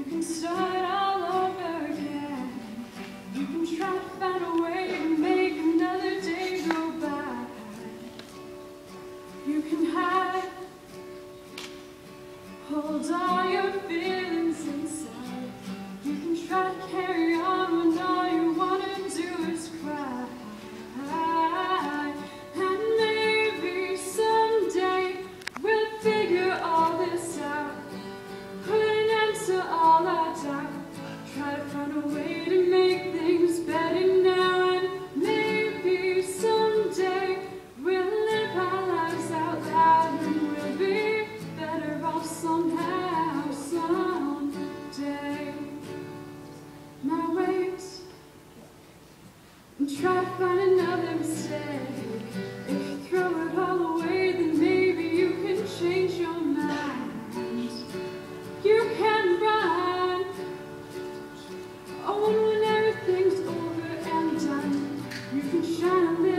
can start all over again. You can try to find a way to make another day go by. You can hide, hold all your feelings inside. You can try to carry on when all you want to do is cry. And maybe someday we'll figure all this out. Put an end to all our doubt. Try to find a way to make things better now. And maybe someday we'll live our lives out loud. And we'll be better off somehow, someday. Now wait and try to find another mistake. If you throw it all away, then maybe you can change your mind. You can run. Oh, and when everything's over and done, you can shine a little